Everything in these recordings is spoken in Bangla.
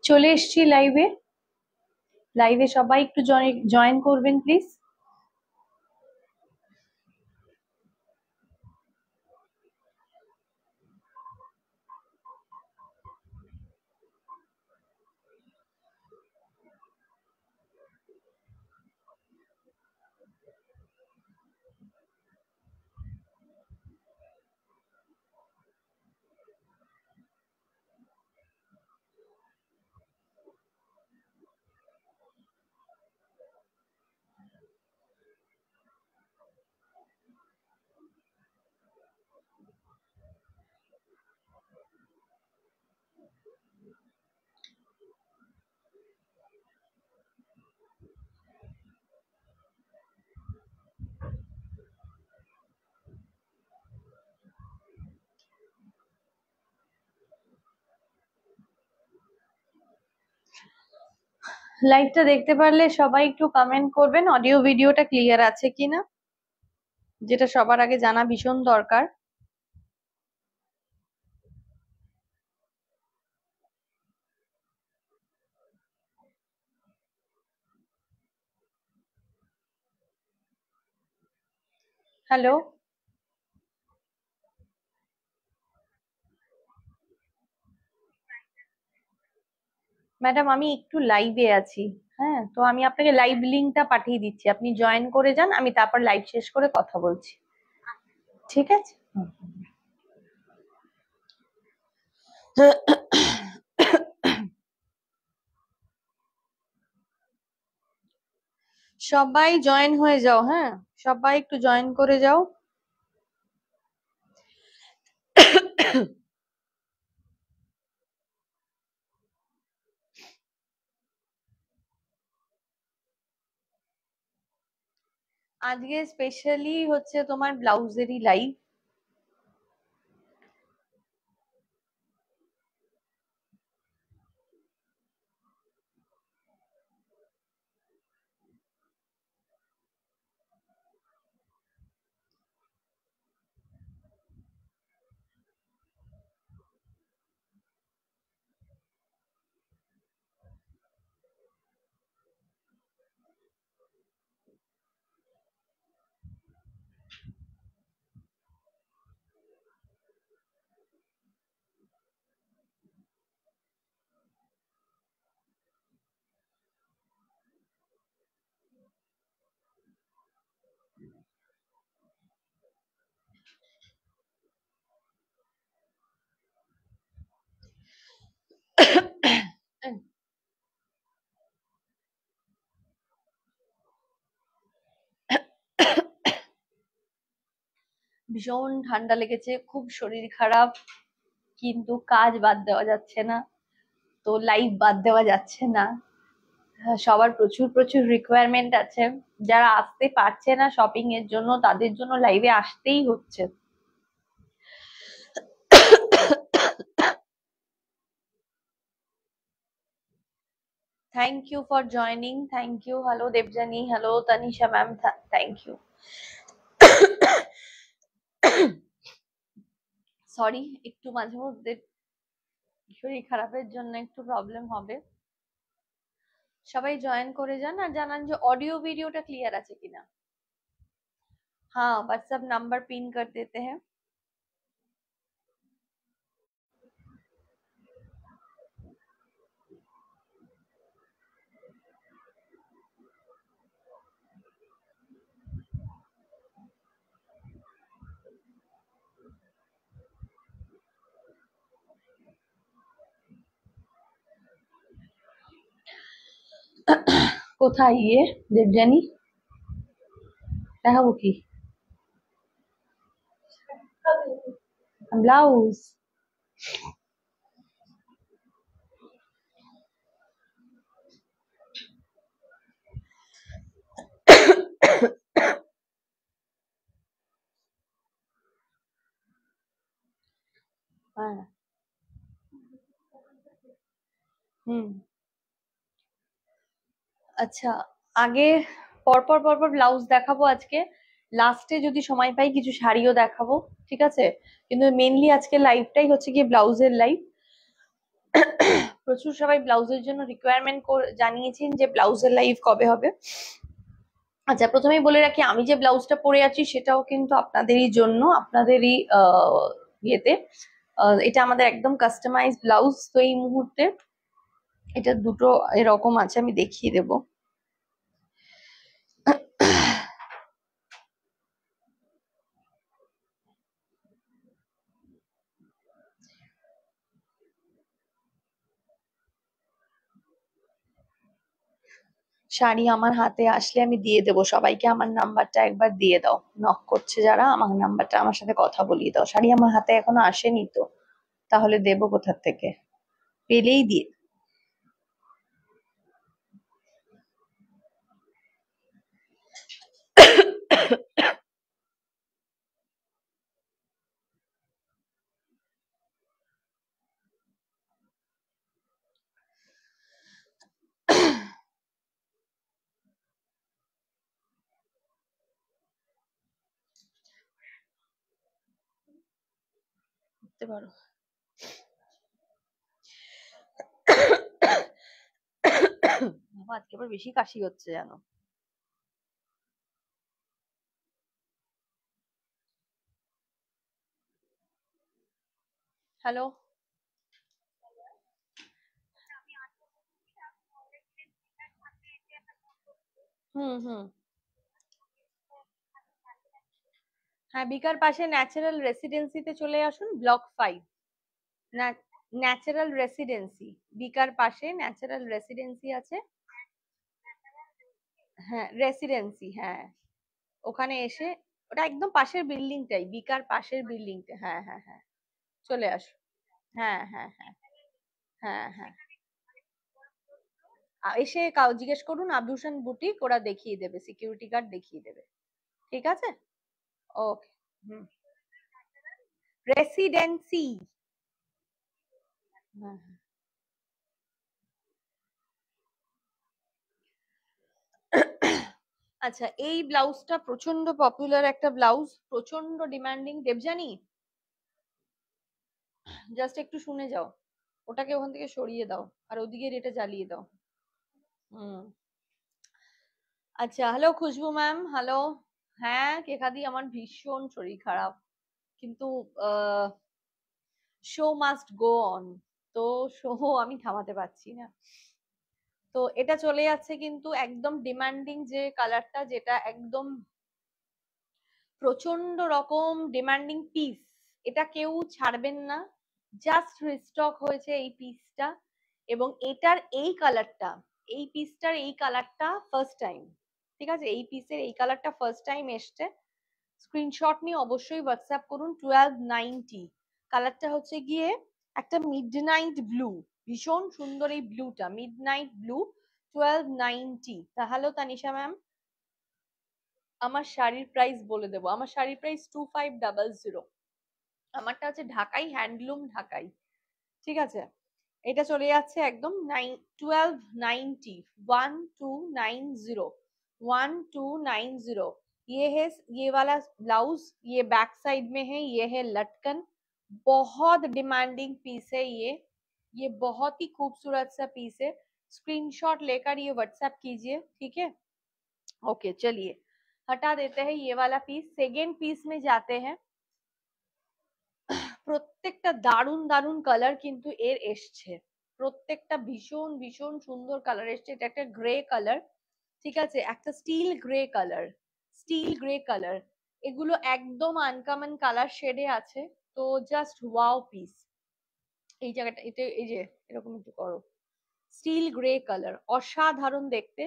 চলে এসছি লাইভে। লাইভে সবাই একটু জয়েন করবেন প্লিজ। লাইভটা দেখতে পারলে সবাই একটু কমেন্ট করবেন অডিও ভিডিওটা ক্লিয়ার আছে কিনা, যেটা সবার আগে জানা ভীষণ দরকার। হ্যালো ম্যাডাম, আমি একটু লাইভে আছি। হ্যাঁ, তো আমি আপনাকে লাইভ লিংকটা পাঠিয়ে দিচ্ছি, আপনি জয়েন করে যান, আমি তারপর লাইভ শেষ করে কথা বলছি। ঠিক আছে। সবাই জয়েন হয়ে যাও। হ্যাঁ, সবাই একটু জয়েন করে যাও। আজকে স্পেশালি হচ্ছে তোমার ব্লাউজেরই লাইভ। ভীষণ ঠান্ডা লেগেছে, খুব শরীর খারাপ, কিন্তু কাজ বাদ দেওয়া যাচ্ছে না, তো লাইভ বাদ দেওয়া যাচ্ছে না। সবার প্রচুর প্রচুর রিকোয়ারমেন্ট আছে, যারা আসতে পারছে না শপিং এর জন্য তাদের জন্য লাইভে আসতেই হচ্ছে। Thank you for joining, thank you. Hello Debjani, hello Tanisha ma'am, thank you. Sorry, একটু মাঝে মধ্যে শরীর খারাপের জন্য একটু প্রবলেম হবে। সবাই জয়েন করে যান আর জানান যে ऑडियो वीडियोটা क्लियर আছে কিনা। हाँ, व्हाट्सएप नंबर पिन कर देते हैं। কোথায় ইয়ে দেবজানি দেখাবো কি? ব্লাউজ? হ্যাঁ। হুম। আচ্ছা, আগে পরপর পরপর ব্লাউজ দেখাবো আজকে, লাস্টে যদি সময় পাই কিছু শাড়িও দেখাবো, ঠিক আছে? কিন্তু মেনলি আজকে লাইভটাই হচ্ছে গিয়ে ব্লাউজের লাইভ। প্রচুর সবাই ব্লাউজের জন্য রিকোয়ারমেন্ট জানিয়েছেন যে ব্লাউজের লাইভ কবে হবে। আচ্ছা, প্রথমেই বলে রাখি, আমি যে ব্লাউজটা পরে আছি সেটাও কিন্তু আপনাদেরই জন্য, আপনাদেরই ইয়েতে। এটা আমাদের একদম কাস্টমাইজ ব্লাউজ। তো এই মুহূর্তে এটা দুটো এরকম আছে, আমি দেখিয়ে দেবো। শাড়ি আমার হাতে আসলে আমি দিয়ে দেবো সবাইকে। আমার নাম্বারটা একবার দিয়ে দাও, নক করছে যারা, আমার নাম্বারটা আমার সাথে কথা বলিয়ে দাও। শাড়ি আমার হাতে এখনো আসেনি তো, তাহলে দেবো কোথা থেকে? পেলেই দিয়ে দিতে পারো। বাবা, আজকে আবার বেশি কাশি হচ্ছে জানো। হ্যালো। হুম হুম। হ্যাঁ, বিকার পাশে ন্যাচারাল রেসিডেন্সিতে চলে আসুন, ব্লক 5। ন্যাচারাল রেসিডেন্সি, বিকার পাশে ন্যাচারাল রেসিডেন্সি আছে। হ্যাঁ, রেসিডেন্সি, হ্যাঁ। ওখানে এসে, ওটা একদম পাশের বিল্ডিংটাই, বিকার পাশের বিল্ডিংটা। হ্যাঁ হ্যাঁ হ্যাঁ, চলে আসো। হ্যাঁ হ্যাঁ হ্যাঁ হ্যাঁ হ্যাঁ। এসে কাউ জিজ্ঞেস করুন আভূষণ বুটিক, ওরা দেখিয়ে দেবে, সিকিউরিটি গার্ড দেখিয়ে দেবে। ঠিক আছে। ওকে। হুম। রেসিডেন্সি। হ্যাঁ। আচ্ছা, এই ব্লাউজটা প্রচন্ড পপুলার একটা ব্লাউজ, প্রচন্ড ডিমান্ডিং। দেবজানি, জাস্ট একটু শুনে যাও, ওটাকে ওখান থেকে সরিয়ে দাও, আর ওদিকে এটা জ্বালিয়ে দাও। হুম। আচ্ছা, হ্যালো খুশবু ম্যাম, হ্যালো। হ্যাঁ কেকাদি, আমার ভীষণ শরীর খারাপ, কিন্তু শো মাস্ট গো অন। তো শো আমি থামাতে পারছি না। তো এটা চলে যাচ্ছে কিন্তু একদম ডিমান্ডিং যে কালারটা, যেটা একদম প্রচন্ড রকম ডিমান্ডিং পিস, এটা কেউ ছাড়বেন না। জাস্ট রিস্টক হয়েছে এই পিসটা, এবং এটার এই কালারটা, এই পিসটার এই কালারটা ফার্স্ট টাইম। ঠিক আছে, এই পিসের এই কালারটা ফার্স্ট টাইম এসছে। স্ক্রিনশট নিয়ে অবশ্যই হোয়াটসঅ্যাপ করুন। 1290 কালারটা হচ্ছে গিয়ে একটা মিডনাইট ব্লু, ভীষণ সুন্দর এই ব্লুটা, মিডনাইট ব্লু। 1290। তাহলে তানিশা ম্যাম, আমার শাড়ির প্রাইস বলে দেবো। আমার শাড়ির প্রাইস 2500। আমারটা হচ্ছে ঢাকাই হ্যান্ডলুম, ঢাকাই। ঠিক আছে, এটা চলে যাচ্ছে একদম 1290, 1290, 1290। ये है, ये वाला ब्लाउज, ये बैक साइड में है, ये है लटकन। बहुत डिमांडिंग पीस है ये बहुत ही खूबसूरत सा पीस है। स्क्रीनशॉट लेकर ये व्हाट्सएप कीजिए, ठीक है। ओके, चलिए हटा देते हैं ये वाला पीस, सेकेंड पीस में जाते हैं। প্রত্যেকটা দারুন দারুন কালার কিন্তু এর এসছে, প্রত্যেকটা ভীষণ ভীষণ সুন্দর কালার এসছে। এটা একটা গ্রে কালার, ঠিক আছে, একটা still grey colour, still grey colour. এগুলো একদম আনকমন কালার শেডে আছে। তো জাস্ট ওয়াও পিস। এই জায়গাটা, এটা এই যে এরকম একটু করো, স্টিল গ্রে কালার, অসাধারণ দেখতে,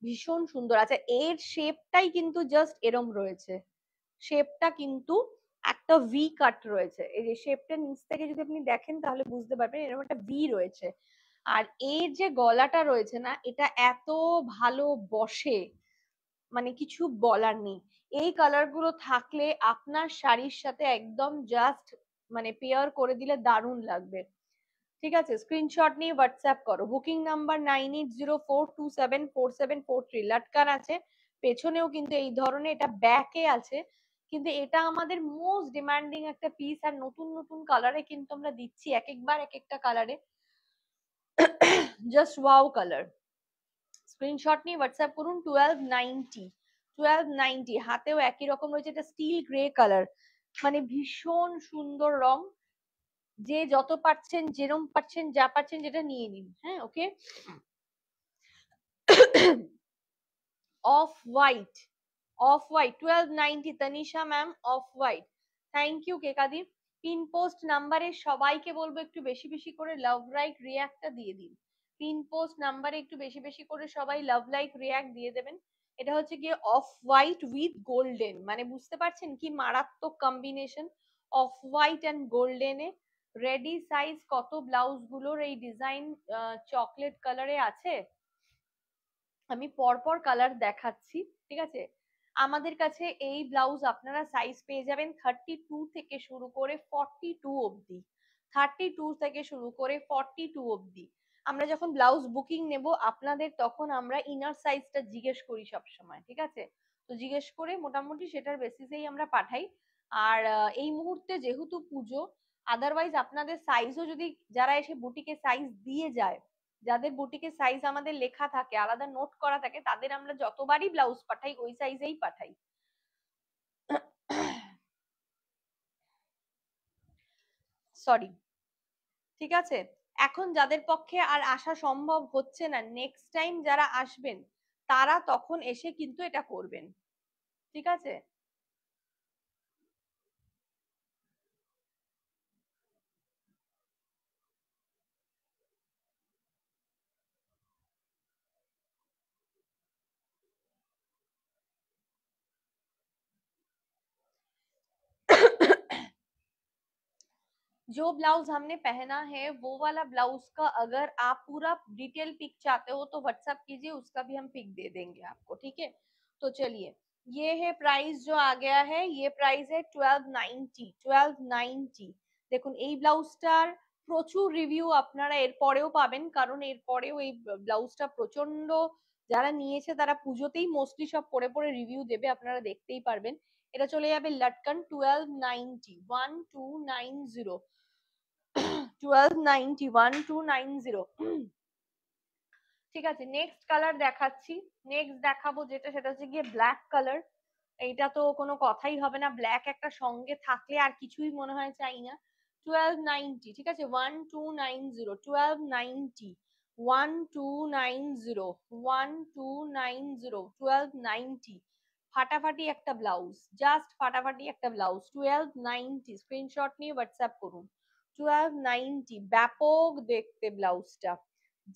ভীষণ সুন্দর। আচ্ছা, এর শেপটাই কিন্তু জাস্ট এরম রয়েছে, শেপটা কিন্তু একটা ভি কাট রয়েছে। এই যে শেপটা নিচ থেকে যদি আপনি দেখেন তাহলে বুঝতে পারবেন এরকম একটা ভি রয়েছে। আর এর যে গলাটা রয়েছে না, এটা এত ভালো বসে, মানে কিছু বলার নেই। এই কালার গুলো থাকলে আপনার শাড়ির সাথে একদম জাস্ট মানে পেয়ার করে দিলে দারুণ লাগবে। ঠিক আছে, স্ক্রিনশট নিয়ে হোয়াটসঅ্যাপ করো। Booking number 9804274743। লটকান আছে পেছনেও কিন্তু এই ধরনের, এটা ব্যাকে আছে, কিন্তু এটা আমাদের মোস্ট ডিমান্ডিং একটা পিস। আর নতুন নতুন কালারে কিন্তু আমরা দিচ্ছি, এক একবার এক একটা কালারে। Just wow colour. স্ক্রিনশট নিয়ে হোয়াটসঅ্যাপ করুন 1290। 1290 হাতেও একই রকম রয়েছে, এটা স্টিল গ্রে কালার, মানে ভীষণ সুন্দর রং। যে যত পারছেন, যেরম পারছেন, যা পারছেন যেটা নিয়ে নিন। হ্যাঁ, okay. Off white, off white 1290 Tanisha ma'am, off white. Thank you কেকাদীপ। পিন পোস্ট নাম্বারে সবাইকে বলবো একটু বেশি বেশি করে লাভ লাইক রিয়াক্টটা দিয়ে দিন। পিন পোস্ট নাম্বারে একটু বেশি বেশি করে সবাই লাভ লাইক রিয়াক্ট দিয়ে দেবেন। এটা হচ্ছে গিয়ে অফ হোয়াইট উইথ গোল্ডেন, মানে বুঝতে পারছেন কি মারাত্মক কম্বিনেশন, অফ হোয়াইট অ্যান্ড গোল্ডেনে। রেডি সাইজ কত ব্লাউজ গুলোর এই ডিজাইন চকলেট কালারে আছে? আমি পরপর কালার দেখাচ্ছি, ঠিক আছে। আমাদের কাছে এই ব্লাউজ আপনারা সাইজ পেয়ে যাবেন 32 থেকে শুরু করে 42 অবধি। 32 থেকে শুরু করে 42 অবধি। আমরা যখন ব্লাউজ বুকিং নেব আপনাদের, তখন আমরা ইনার সাইজটা জিজ্ঞেস করি সব সময়, ঠিক আছে। তো জিজ্ঞেস করে মোটামুটি সেটার বেসিসেই আমরা পাঠাই। আর এই মুহূর্তে যেহেতু পুজো, আদারওয়াইজ আপনাদের সাইজও যদি, যারা এসে বুটিকে সাইজ দিয়ে যায়, যাদের বুটিকে সাইজ আমাদের লেখা থাকে, আলাদা নোট করা থাকে, তাদের আমরা যতবারই ব্লাউজ পাঠাই ওই সাইজেই পাঠাই। সরি, ঠিক আছে। এখন যাদের পক্ষে আর আসা সম্ভব হচ্ছে না, নেক্সট টাইম যারা আসবেন তারা তখন এসে কিন্তু এটা করবেন, ঠিক আছে। जो ब्लाउज हमने पहना है वो वाला ब्लाउज का अगर आप पूरा डिटेल पिक चाहते हो तो व्हाट्सएप कीजिए, उसका भी हम पिक दे देंगे आपको, ठीक है। तो चलिए, ये है प्राइस जो आ गया है, ये प्राइस है 1290। 1290 দেখুন এই ব্লাউজটার প্রচুর রিভিউ আপনারা এর পরেও পাবেন, কারণ এর পরেও এই ব্লাউজটা প্রচন্ড, যারা নিয়েছে তারা পুজোতেই মোস্টলি সব পরে পরে রিভিউ দেবে, আপনারা দেখতেই পারবেন। এটা চলে যাবে লটকন 1290, 1290, 1290, 1290। ঠিক আছে, নেক্সট কালার দেখাচ্ছি। নেক্সট দেখাবো যেটা, সেটা হচ্ছে গিয়ে ব্ল্যাক কালার। এইটা তো কোনো কথাই হবে না, ব্ল্যাক একটা সঙ্গে থাকলে আর কিছুই মনে হয় চাই না। 1290, ঠিক আছে, 1290, 1290, 1290, 1290, 1290। ফাটাফাটি একটা ব্লাউজ, জাস্ট ফাটাফাটি একটা ব্লাউজ 1290। স্ক্রিনশট নিয়ে হোয়াটসঅ্যাপ করুন। 1290, ব্যাপক দেখতে ব্লাউজটা,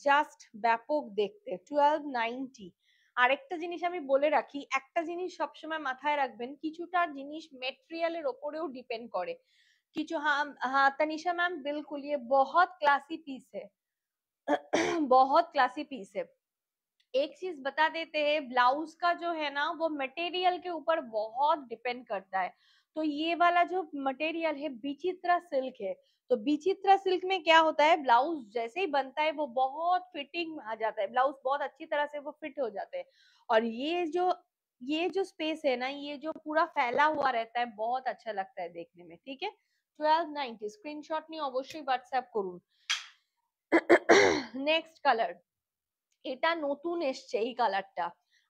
জাস্ট ব্যাপক দেখতে 1290। আরেকটা জিনিস আমি বলে রাখি, একটা জিনিস সবসময় মাথায় রাখবেন, কিছুটা জিনিস মেটেরিয়ালের ওপরেও ডিপেন্ড করে কিছু। हाँ हाँ तनिषा मैम, बिल्कुल ये बहुत क्लासी पीस है। बहुत क्लासी पीस है। एक चीज बता देते हैं, ब्लाउज का जो है ना वो मटेरियल के ऊपर बहुत डिपेंड करता है। तो ये वाला जो मटेरियल है विचित्रा सिल्क है। तो विचित्रा सिल्क में क्या होता है, ब्लाउज जैसे ही बनता है वो बहुत फिटिंग आ जाता है, ब्लाउज बहुत अच्छी तरह से वो फिट हो जाते हैं। और ये जो स्पेस है ना, ये जो पूरा फैला हुआ रहता है, बहुत अच्छा लगता है देखने में, ठीक है। 1290 स्क्रीनशॉट नहीं अवश्य व्हाट्सएप करूँ। नेक्स्ट कलर, এটা নতুন এসছে এই কালারটা,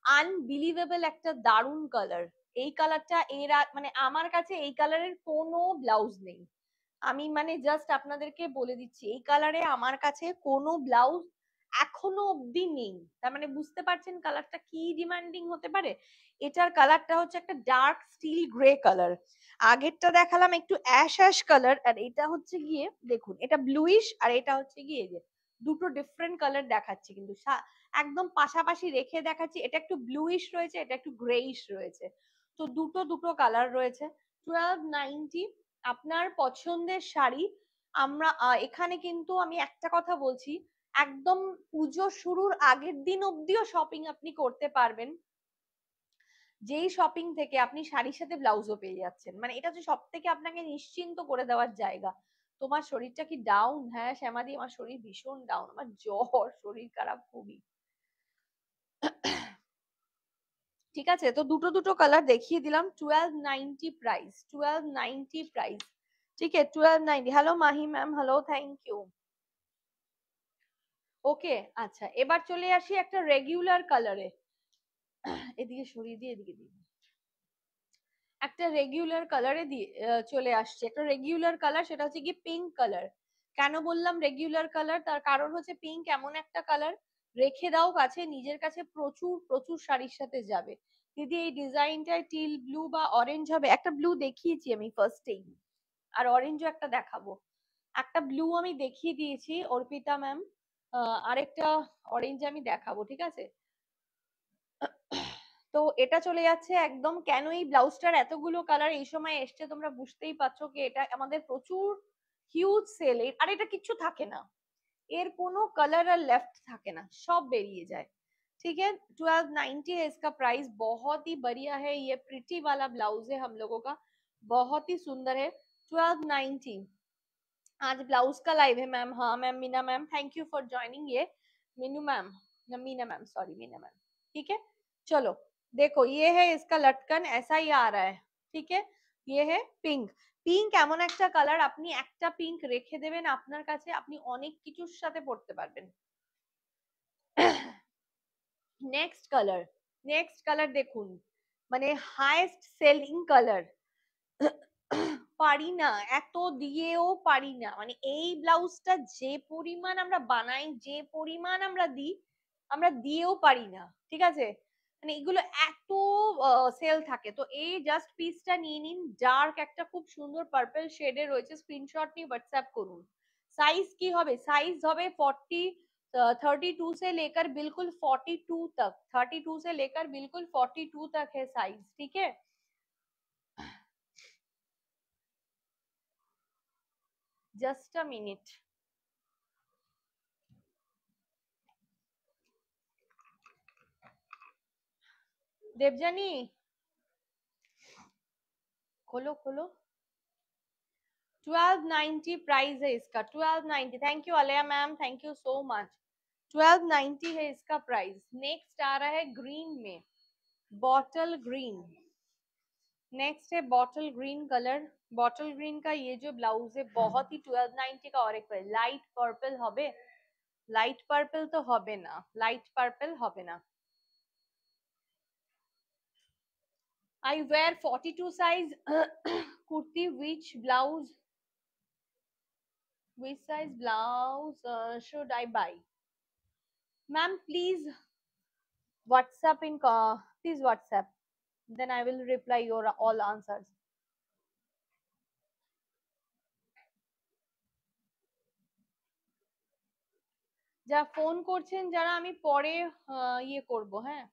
আনবিলিভেবল একটা দারুণ কালার। এই কালারটা এর মানে আমার কাছে এই কালারের কোনো ব্লাউজ নেই। আমি মানে জাস্ট আপনাদেরকে বলে দিচ্ছি, এই কালারে আমার কাছে কোনো ব্লাউজ এখনো অব্দি নেই। তার মানে বুঝতে পারছেন কালারটা কি ডিমান্ডিং হতে পারে। এটার কালারটা হচ্ছে একটা ডার্ক স্টিল গ্রে কালার। আগেরটা দেখালাম একটু অ্যাশ অ্যাশ কালার, আর এটা হচ্ছে গিয়ে দেখুন এটা ব্লুইশ, আর এটা হচ্ছে গিয়ে যে দুটো ডিফারেন্ট কালার দেখাচ্ছি, কিন্তু একদম পাশাপাশি রেখে দেখাচ্ছি। এটা একটু ব্লুইশ রয়েছে, এটা একটু গ্রেইশ রয়েছে, তো দুটো দুটো কালার রয়েছে। 1290 আপনার পছন্দের শাড়ি। আমরা এখানে কিন্তু আমি একটা কথা বলছি, একদম পুজো শুরুর আগের দিন অব্দিও শপিং আপনি করতে পারবেন, যেই শপিং থেকে আপনি শাড়ির সাথে ব্লাউজও পেয়ে যাচ্ছেন। মানে এটা হচ্ছে সব থেকে আপনাকে নিশ্চিন্ত করে দেওয়ার জায়গা। তোমার শরীরটা কি ডাউন? হ্যাঁ শ্যামাদি, আমার শরীর ভীষণ ডাউন, আমার জ্বর, শরীর খারাপ খুবই। ঠিক আছে, তো দুটো দুটো কালার দেখিয়ে দিলাম। 1290 প্রাইস, 1290 প্রাইস, ঠিক আছে 1290। Hello Mahi ma'am, hello, thank you. Okay, আচ্ছা এবার চলে আসি একটা রেগুলার কালারে। এদিকে সরিয়ে দিয়ে এদিকে দিই। একটা রেগুলার কালারে দিয়ে চলে আসছে একটা রেগুলার কালার, সেটা হচ্ছে কি পিঙ্ক কালার। কেন বললাম রেগুলার কালার, তার কারণ হচ্ছে পিঙ্ক এমন একটা কালার, রেখে দাও কাছে, নিজের কাছে প্রচুর প্রচুর শাড়ির সাথে যাবে। দিদি এই ডিজাইনটায় টিল ব্লু বা অরেঞ্জ হবে? একটা ব্লু দেখিয়েছি আমি ফার্স্টেই, আর অরেঞ্জও একটা দেখাবো। একটা ব্লু আমি দেখিয়ে দিয়েছি অর্পিতা ম্যাম, আরেকটা অরেঞ্জ আমি দেখাবো, ঠিক আছে? তো এটা চলে যাচ্ছে একদম। কেন এই ব্লাউজটার এতগুলো কালার এই সময় এসছে তোমরা বুঝতেই পারছো কি এটা আমাদের প্রচুর হিউজ সেল। আর এটা কিচ্ছু থাকে না, এর কোনো কালার আর लेफ्ट থাকে না, सब বেরিয়ে যায়। ठीक है, 1290 है इसका प्राइस। बहुत ही बढ़िया है, ये प्रिटी वाला ब्लाउज है हम लोगों का, बहुत ही सुंदर है। 1290 आज ब्लाउज का लाइव है मैम। हाँ ma'am, Meena ma'am thank you for joining. ये Meenu ma'am, Meena ma'am sorry, Meena ma'am. ठीक है, चलो देखो ये है इसका लटकन, ऐसा ही आ रहा है। ठीक है, ये है পিঙ্ক। পিঙ্ক এমন একটা কালার, আপনি একটা পিঙ্ক রেখে দেবেন আপনার কাছে, আপনি অনেক কিছুর সাথে পড়তে পারবেন। নেক্সট কালার, নেক্সট কালার দেখুন, মানে হাইয়েস্ট সেলিং কালার। পারি না, এত দিয়েও পারি না, মানে এই ব্লাউজটা যে পরিমাণ আমরা বানাই, যে পরিমাণ আমরা দিই, আমরা দিয়েও পারি না, ঠিক আছে? মানে এগুলো এত সেল থাকে। তো এই জাস্ট পিসটা নিয়ে নিন, ডার্ক একটা খুব সুন্দর পার্পল শেডে রয়েছে, স্ক্রিনশট নিয়ে হোয়াটসঅ্যাপ করুন। साइज की হবে, साइज হবে 40 32 से लेकर बिल्कुल 42 तक, 32 से लेकर बिल्कुल 42 तक है साइज, ठीक है? Just a minute. देवजानी खोलो खोलो। 1290 प्राइस है इसका, 1290। Thank you Aliya ma'am, thank you so much. 1290 है इसका प्राइस। नेक्स्ट आ रहा है ग्रीन में, बॉटल ग्रीन। नेक्स्ट है bottle green colour. Bottle green का ये जो ब्लाउज है बहुत ही 1290 का। और एक लाइट पर्पल হবে? লাইট পার্পল তো হবে না, লাইট পার্পল হবে না। I wear 42 size kurti, which size blouse should I buy? Ma'am, please WhatsApp in, please WhatsApp, then I will reply your all answers. যা ফোন করছেন যারা, আমি পরে ইয়ে করব। হ্যাঁ,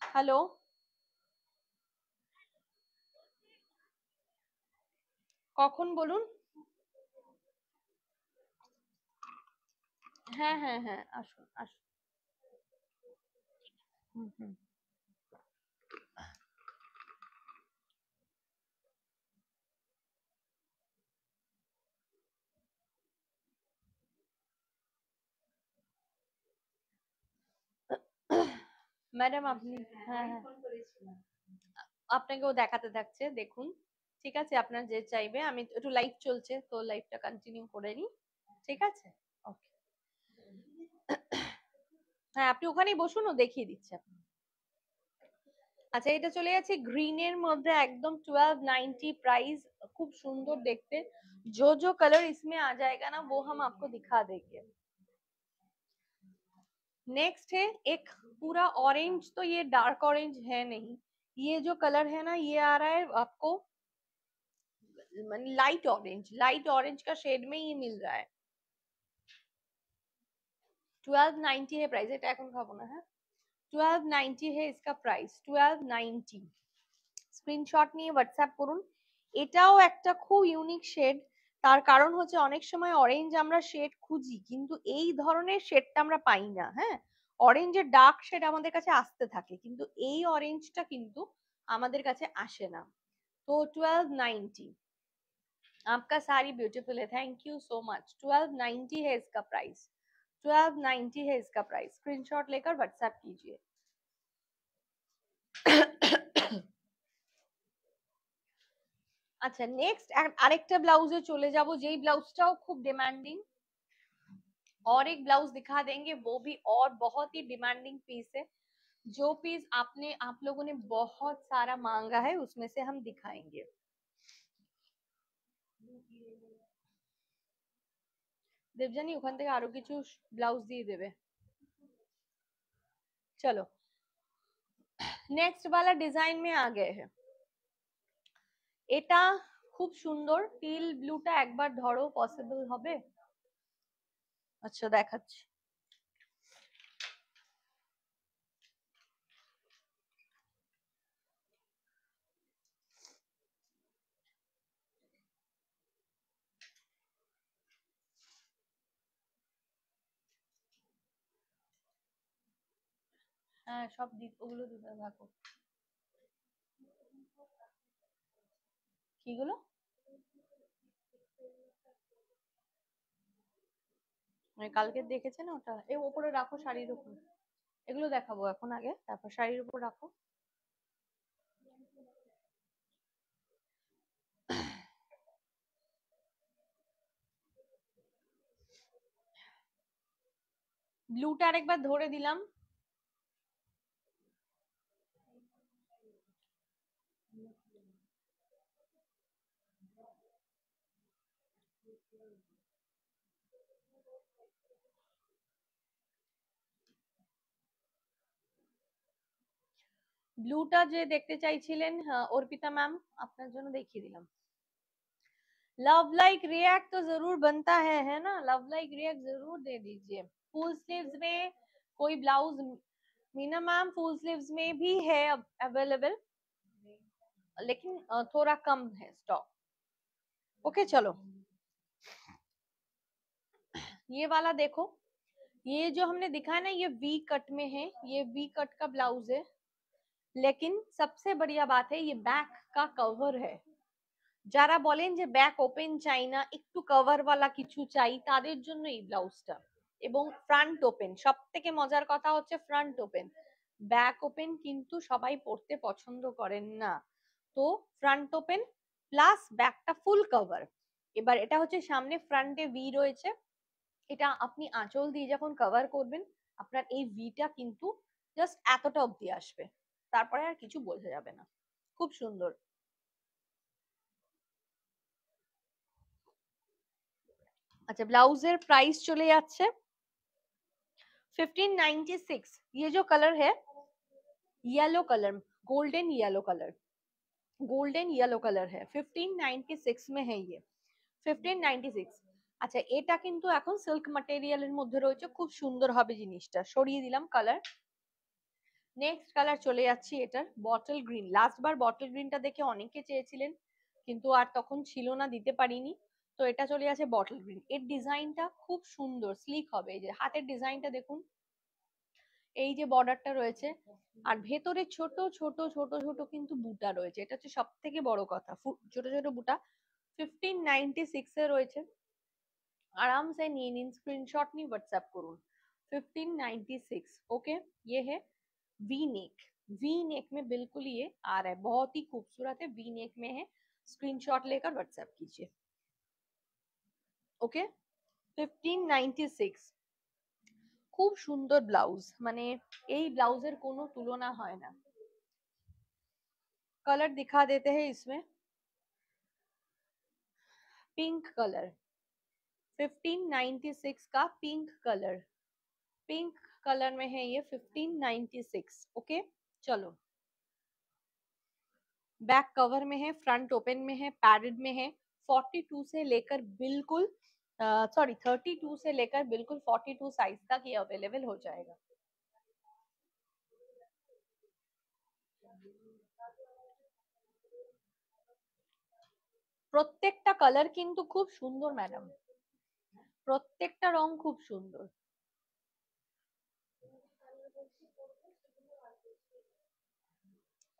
হ্যালো, কখন বলুন? হ্যাঁ হ্যাঁ হ্যাঁ, আসুন আসুন। হুম হুম। ম্যাডাম আপনি, হ্যাঁ হ্যাঁ, আপনাকেও দেখাতে থাকছে দেখুন। ঠিক আছে, আপনার যে চাইবে, আমি একটু লাইভ চলছে তো লাইভটা কন্টিনিউ করে নিই, ঠিক আছে? ওকে, হ্যাঁ আপনি ওখানেই বসুন, ও দেখিয়ে দিচ্ছে আপনি। আচ্ছা, এটা চলে যাচ্ছে গ্রিনের মধ্যে একদম 1290 प्राइस। खूब सुंदर देखते, जो जो कलर इसमें आ जाएगा ना वो हम आपको दिखा देंगे। नेक्स्ट है एक पूरा ऑरेंज, तो ये डार्क ऑरेंज है नहीं, ये जो कलर है ना ये आ रहा है आपको लाइट ऑरेंज, लाइट ऑरेंज का शेड में ये मिल रहा है। 1290 है प्राइस, এটা এখন খাবো না, হ্যাঁ। 1290 है इसका प्राइस, 1290। স্ক্রিনশট নিয়ে হোয়াটসঅ্যাপ করুন। এটাও একটা খুব ইউনিক শেড, তার কারণ হচ্ছে অনেক সময় অরেঞ্জ আমরা শেড খুঁজি কিন্তু এই ধরনের শেডটা আমরা পাই না। হ্যাঁ, অরেঞ্জের ডার্ক শেড আমাদের কাছে আসতে থাকে কিন্তু এই অরেঞ্জটা কিন্তু আমাদের কাছে আসে না। तो 1290। आपका साड़ी ब्यूटीफुल है, थैंक यू सो मच। 1290 है इसका प्राइस, 1290 है इसका प्राइस। स्क्रीनशॉट लेकर व्हाट्सएप कीजिए। আচ্ছা নেক্সট আরেকটা ব্লাউজে চলে যাব, যেই ব্লাউজটাও খুব ডিমান্ডিং। और एक ब्लाउज दिखा देंगे, वो भी और बहुत ही डिमांडिंग पीस है। जो पीस आप लोगों ने बहुत सारा मांगा है उसमें से हम दिखाएंगे। দেবজানি ওখান থেকে আরো কিছু ব্লাউজ দিয়ে দেবে। चलो नेक्स्ट वाला डिजाइन में आ गए हैं। এটা খুব সুন্দর, টিল ব্লুটা একবার ধরো, পসিবল হবে? আচ্ছা দেখাচ্ছি। হ্যাঁ সব ওগুলো দিতে থাকো। কিগুলো? মানে কালকে দেখেছে না ওটা, এই উপরে রাখো শাড়ির উপর। এগুলো দেখাবো এখন আগে, তারপর শাড়ির উপর রাখো। ব্লুটা আরেকবার ধরে দিলাম। ব্লুটা যে দেখতে চাইছিলেন অর্পিতা ম্যাম, আপনার জন্য দেখিয়ে দিলাম। लव लाइक रिएक्ट तो जरूर बनता है ना, लव लाइक रिएक्ट जरूर दे दीजिए। फुल स्लीव्स में कोई blouse, Meena ma'am full sleeves में भी है अवेलेबल, लेकिन थोड़ा कम है स्टॉक। ओके चलो ये वाला देखो, ये जो हमने दिखाया ना ये वी कट में है, ये वी कट का ब्लाउज है, लेकिन सबसे बढ़िया बात है ये बैक का कवर है। যারা বলেন যে ব্যাক ওপেন চাই না, একটু কভার वाला কিছু চাই, তাদের জন্য এই ব্লাউজটা। এবং ফ্রন্ট ওপেন, সবথেকে মজার কথা হচ্ছে ফ্রন্ট ওপেন। ব্যাক ওপেন কিন্তু সবাই পরতে পছন্দ করেন না, তো ফ্রন্ট ওপেন প্লাস ব্যাকটা ফুল কভার। এবার এটা হচ্ছে সামনে ফ্রন্টে ভি রয়েছে, এটা আপনি আঁচল দিয়ে যখন কভার করবেন আপনার এই ভিটা কিন্তু জাস্ট এতটা অবধি আসবে, তারপরে আর কিছু বোঝা যাবে না। খুব সুন্দর। अच्छा ब्लाउजर प्राइस चले যাচ্ছে 1596। ये जो कलर है yellow colour, golden yellow colour, golden yellow colour है, 1596 में है ये, 1596। আচ্ছা এটা কিন্তু এখন সিল্ক ম্যাটেরিয়ালের মধ্যে রয়েছে, খুব সুন্দর হবে জিনিসটা। সরিয়ে দিলাম কালার। নেক্সট কালার চলে যাচ্ছি এটার বটল গ্রিন। লাস্ট বার বটল গ্রিনটা দেখে অনেকে চেয়েছিলেন, কিন্তু আর তখন ছিল না, দিতে পারিনি। তো এটা চলে আছে বটল গ্রিন। এর ডিজাইনটা খুব সুন্দর, স্লিক হবে। এই যে হাতের ডিজাইনটা দেখুন, এই যে বর্ডারটা রয়েছে, আর ভেতরে ছোট ছোট ছোট ছোট কিন্তু বুটা রয়েছে, এটা হচ্ছে সব থেকে বড় কথা, ছোট ছোট বুটা। 1596 এ রয়েছে, आराम से নিয়ে নিন, স্ক্রিনশট নিয়ে হোয়াটসঅ্যাপ করুন। 1596 ओके। ये है वी नेक, वी नेक में बिल्कुल ये आ रहा है, बहुत ही खूबसूरत है, वी नेक में है। स्क्रीनशॉट लेकर व्हाट्सएप कीजिए। ओके 1596 খুব সুন্দর ব্লাউজ, মানে এই ব্লাউজের কোনো তুলনা হয় না। कलर दिखा देते हैं इसमें, पिंक कलर, 1596 का पिंक कलर, पिंक कलर में है ये 1596। ओके चलो बैक कवर में है, फ्रंट ओपन में है, पैडेड में है। 42 से लेकर बिल्कुल सॉरी 32 से लेकर बिल्कुल 42 साइज तक ये अवेलेबल हो जाएगा। প্রত্যেকটা কালার কিন্তু খুব সুন্দর ম্যাডাম, প্রত্যেকটা রং খুব সুন্দর।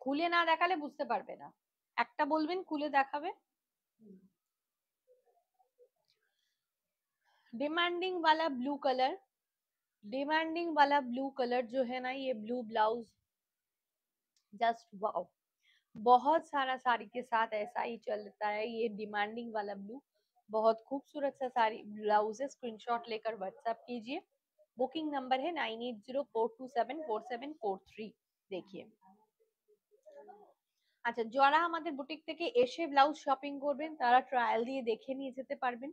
খুলে না দেখালে বুঝতে পারবে না, একটা বলবেন খুলে দেখাবে। डिमांडिंग वाला ब्लू कलर, डिमांडिंग वाला ब्लू कलर जो है ना, ये ब्लू ब्लाउज जस्ट वाओ, बहुत सारा साड़ी के साथ ऐसा ही चलता है, ये डिमांडिंग वाला ब्लू। बहुत खूबसूरत सा साड़ी ब्लाउज है, स्क्रीनशॉट लेकर व्हाट्सएप कीजिए। बुकिंग नंबर है 9804274743। देखिए, আচ্ছা, যারা আমাদের বুটিক থেকে এসে ব্লাউজ শপিং করবেন তারা ট্রায়াল দিয়ে দেখে নিয়ে যেতে পারবেন,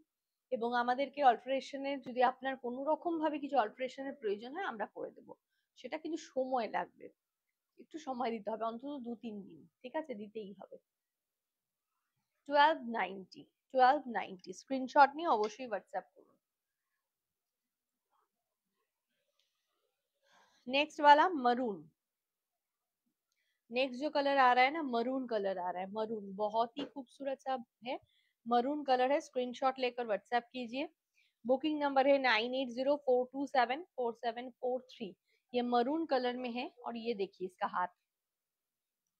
এবং আমাদেরকে অল্টারেশনের, যদি আপনার কোনো রকম ভাবে কিছু অল্টারেশনের প্রয়োজন হয় আমরা করে দেবো। সেটা কিন্তু সময় লাগবে, একটু সময় দিতে হবে, অন্তত 2-3 দিন, ঠিক আছে, দিতেই হবে। 1290, 1290 স্ক্রিনশট নিয়ে অবশ্যই হোয়াটসঅ্যাপ করুন। नेक्स्ट वाला मरून। नेक्स्ट जो कलर आ रहा है ना, मरून कलर आ रहा है, मरून बहुत ही खूबसूरत सा है, मरून कलर है। स्क्रीनशॉट लेकर व्हाट्सएप कीजिए। बुकिंग नंबर है 9804274743। ये मरून कलर में है, और ये देखिए इसका हाथ,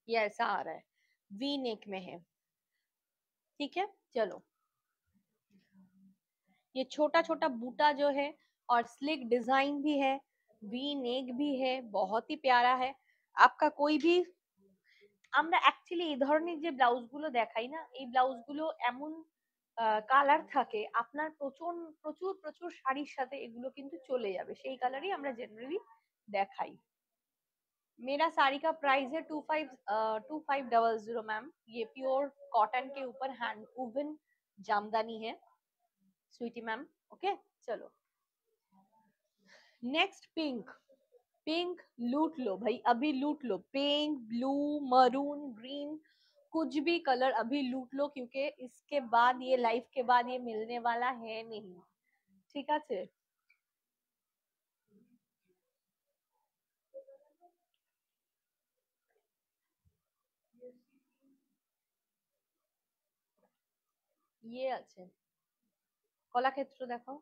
ये ऐसा आ रहा है, वी नेक में है, ठीक है। चलो, ये छोटा छोटा बूटा जो है, और स्लिक डिजाइन भी है, वी नेक भी है, बहुत ही प्यारा है। आपका कोई भी, আমরা অ্যাকচুয়ালি এই ধরনের যে ব্লাউজ গুলো দেখাই না, এই ব্লাউজ গুলো এমন কালার থাকে, আপনার প্রচুর প্রচুর প্রচুর শাড়ির সাথে এগুলো কিন্তু চলে যাবে, সেই কালারই আমরা জেনারেলি দেখাই। मेरा साड़ी का प्राइस है 2500 मैम। ये प्योर कॉटन के ऊपर हैंड वूवन जामदानी है स्वीटी मैम। ओके, चलो नेक्स्ट पिंक। पिंक लूट लो भाई, अभी लूट लो, पिंक, ब्लू, मरून, ग्रीन, कुछ भी कलर अभी लूट लो, क्योंकि इसके बाद, ये लाइफ के बाद ये मिलने वाला है नहीं, ठीक है। ये আছে, কলাক্ষেত্র দেখাও,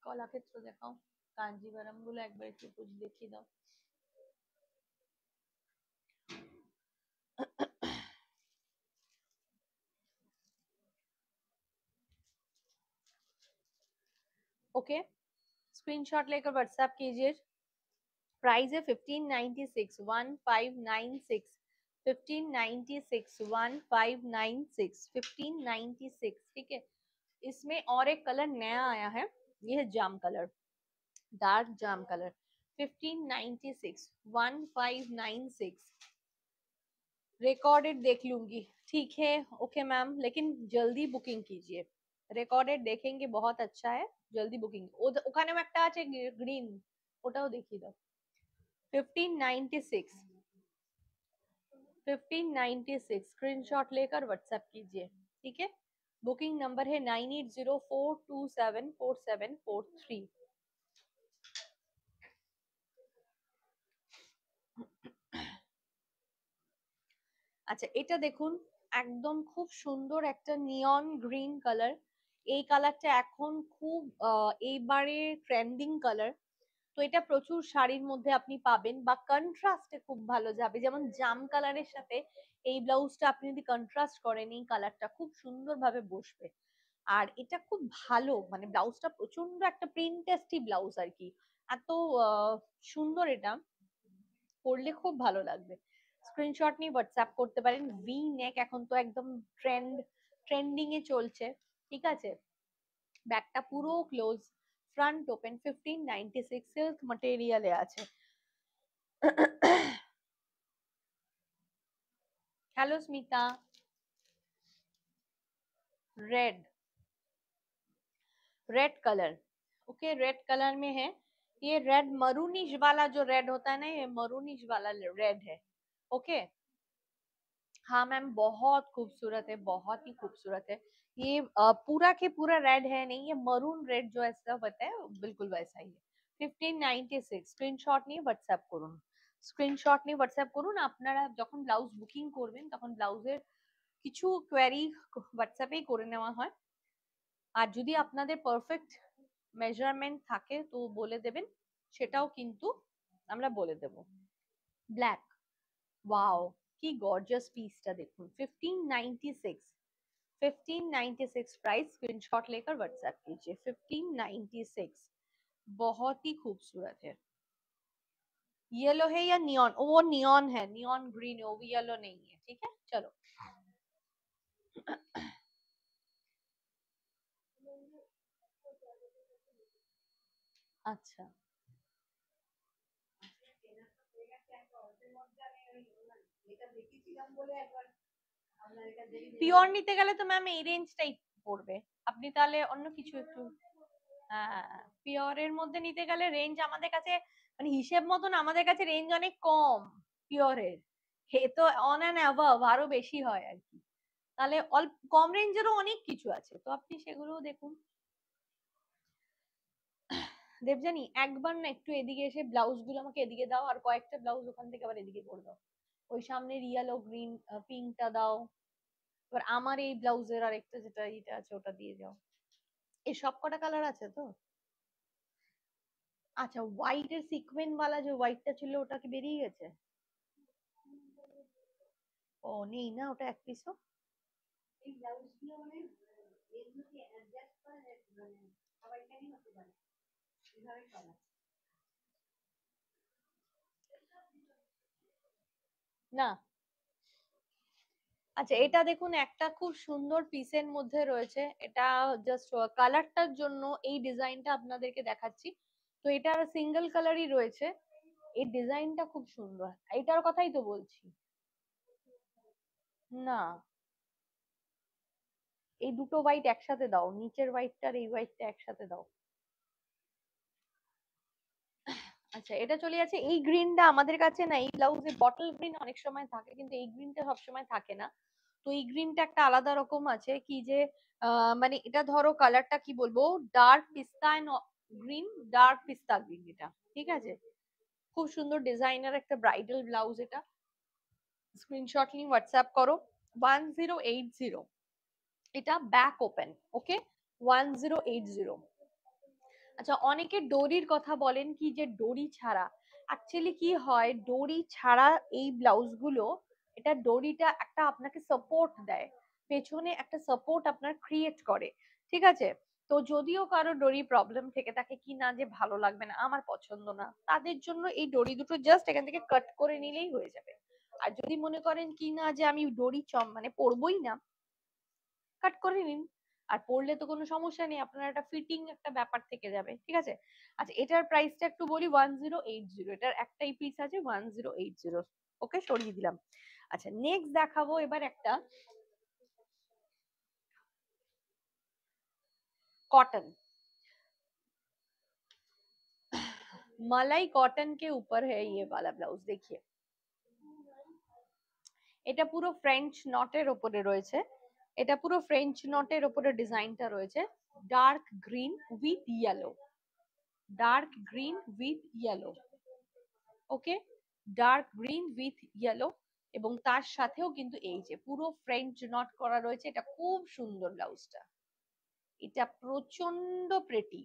কলাক্ষেত্র দেখাও, কাঞ্জিভারাম গুলো একবার একটু কুछ দেখিয়ে দাও। ओके, स्क्रीनशॉट लेकर व्हाट्सएप कीजिए। प्राइस है 1596, 1596, 1596, 1596, 1596, ठीक है। इसमें और एक कलर नया आया है, ये है जाम कलर, डार्क जाम कलर। 1596, 1596, रिकॉर्डेड देख लूंगी, ठीक है। ओके मैम, लेकिन जल्दी बुकिंग कीजिए, রেকর্ডেড দেখেंगे, बहुत अच्छा है, जल्दी बुकिंग। ওখানেও একটা আছে গ্রিন, ওটাও দেখিয়ে দাও। 1596, 1596 स्क्रीनशॉट लेकर व्हाट्सएप कीजिए, ठीक है। बुकिंग नंबर है 9804274743। আচ্ছা, এটা দেখুন, একদম খুব সুন্দর একটা নিয়ন গ্রিন কালার। এই কালারটা এখন খুব এইবারে ট্রেন্ডিং কালার। তো এটা প্রচুর শাড়ির মধ্যে আপনি পাবেন, বা কন্ট্রাস্টে খুব ভালো যাবে, যেমন জাম কালারের সাথে এই ব্লাউজটা আপনি যদি কন্ট্রাস্ট করেন, এই কালারটা খুব সুন্দরভাবে বসবে। আর এটা খুব ভালো, মানে ব্লাউজটা প্রচন্ড একটা প্রিন্টেস্টি ব্লাউজ আর কি, এত সুন্দর, এটা পরলে খুব ভালো লাগবে। স্ক্রিনশট নিয়ে হোয়াটসঅ্যাপ করতে পারেন। ভি নেক এখন তো একদম ট্রেন্ডিং এ চলছে, ঠিক আছে। ব্যাকটা পুরো ক্লোজ, ফ্রন্ট ওপেন, 1596 সিল্ক ম্যাটেরিয়ালে আছে। Hello Smita. Red, red colour, okay, red colour में है। ये रेड मरूनिश वाला जो रेड होता है ना, ये मरूनिश वाला रेड है। ओके, हाँ मैम, बहुत खूबसूरत है, बहुत ही खूबसूरत है। ये पूरा के पूरा रेड है नहीं, ये मरून रेड जो ऐसा होता है बिल्कुल वैसा ही है। 1596 স্ক্রিনশট নিয়ে হোয়াটসঅ্যাপ করুন, স্ক্রিনশট নিয়ে হোয়াটসঅ্যাপ করুন। আপনারা যখন ব্লাউজ বুকিং করবেন তখন ব্লাউজের কিছু কোয়ারি হোয়াটসঅ্যাপেই করে নেওয়া হয়, আর যদি আপনাদের পারফেক্ট মেজারমেন্ট থাকে তো বলে দেবেন, সেটাও কিন্তু আমরা বলে দেব। ব্ল্যাক, ওয়াও, কি গর্জিয়াস পিসটা দেখুন। 1596, 1596 प्राइस। स्क्रीनशॉट लेकर व्हाट्सएप कीजिए। 1596 बहुत ही खूबसूरत है। येलो है या नियॉन? वो नियॉन है, नियॉन ग्रीन है, वो येलो नहीं है। ठीक है, चलो। আচ্ছা, পিওর নিতে গেলে তো ম্যাম এই রেঞ্জটাই পড়বে। আপনি তাহলে অন্য কিছু একটু, হ্যাঁ, পিওরের মধ্যে নিতে গেলে রেঞ্জ আমাদের কাছে, মানে হিসেব মতন আমাদের কাছে রেঞ্জ অনেক কম পিওরের। হে তো অন অ্যান্ড অ্যাভাব আরো বেশি হয় আর কি। তাহলে অল্প কম রেঞ্জেরও অনেক কিছু আছে, তো আপনি সেগুলো দেখুন। দেবজানি, একবার না একটু এদিকে এসে ব্লাউজ গুলো আমাকে এদিকে দাও, আর কয়েকটা ব্লাউজ ওখান থেকে আবার এদিকে করে দাও। ওই সামনে ইয়েলো গ্রিন পিঙ্কটা দাও। এবার আমার এই ব্লাউজের আর একটা যেটা এটা আছে ওটা দিয়ে যাও। এই সব কটা কালার আছে তো? আচ্ছা, হোয়াইট এর সিকোয়েন্স वाला যে হোয়াইটটা ছিল ওটা কি বেরিয়ে গেছে? ও নেই না, ওটা এক পিসও। এই ব্লাউজ গুলো মানে এগুলো কি অ্যাডজাস্ট করা যায়, মানে সবাইকারই হতে পারে এভাবে করা? না। আচ্ছা, এটা দেখুন একটা খুব সুন্দর পিসের মধ্যে রয়েছে। এটা জাস্ট কালারটার জন্য এই ডিজাইনটা আপনাদেরকে দেখাচ্ছি। তো এটা সিঙ্গেল কালারই রয়েছে। এই ডিজাইনটা খুব সুন্দর, এটার কথাই তো বলছি। না, এই দুটো হোয়াইট একসাথে দাও, নিচের হোয়াইটটা আর এই হোয়াইটটা একসাথে দাও। আচ্ছা, এটা চলে যাচ্ছে। এই গ্রিনটা আমাদের কাছে না, এই ব্লাউজে বটল গ্রিন অনেক সময় থাকে, কিন্তু এই গ্রিনটা সবসময় থাকে না। তো এই গ্রিনটা একটা আলাদা রকম আছে, কি যে মানে এটা ধরো কালারটা কি বলবো, ডার্ক পিস্তা গ্রিন, ডার্ক পিস্তা গ্রিন এটা। ঠিক আছে, খুব সুন্দর ডিজাইনার একটা ব্রাইডাল ব্লাউজ এটা। স্ক্রিনশট নিয়ে হোয়াটসঅ্যাপ করো। 1080, এটা ব্যাক ওপেন। ওকে, 1080। আচ্ছা, অনেকে ডোরির কথা বলেন, কি যে ডোরি ছাড়া অ্যাকচুয়ালি কি হয়, ডোরি ছাড়া এই ব্লাউজ গুলো, এটা ডোরিটা একটা আপনাকে সাপোর্ট দেয়, পেছনে একটা সাপোর্ট আপনার ক্রিয়েট করে। ঠিক আছে, তো যদিও কারো ডোরি প্রবলেম থেকে থাকে, কি না যে ভালো লাগবে না, আমার পছন্দ না, তাদের জন্য এই ডোরি দুটো জাস্ট এখান থেকে কাট করে নিলেই হয়ে যাবে। আর যদি মনে করেন কি না যে আমি ডোরি মানে পরবই না, কাট করে নিন। আর পরলে তো কোনো সমস্যা নেই, আপনার একটা ফিটিং একটা ব্যাপার থেকে যাবে। ঠিক আছে। আচ্ছা, এটার প্রাইসটা একটু বলি, 1080। এটার একটাই পিস আছে 1080। ওকে, সরিয়ে দিলাম। আচ্ছা, নেক্সট দেখাবো এবার একটা कॉटन। मलाई कॉटन के ऊपर है ये वाला ब्लाउज, देखिए। এটা পুরো ফ্রেঞ্চ নটের উপরে রয়েছে। এটা পুরো ফ্রেঞ্চ নটের উপরে ডিজাইনটা রয়েছে। Dark green with yellow, dark green with yellow. Okay, dark green with yellow. এবং তার সাথেও কিন্তু এই যে পুরো ফ্রেঞ্চ নট করা রয়েছে। এটা খুব সুন্দর ব্লাউজটা, এটা প্রচন্ড প্রেটি।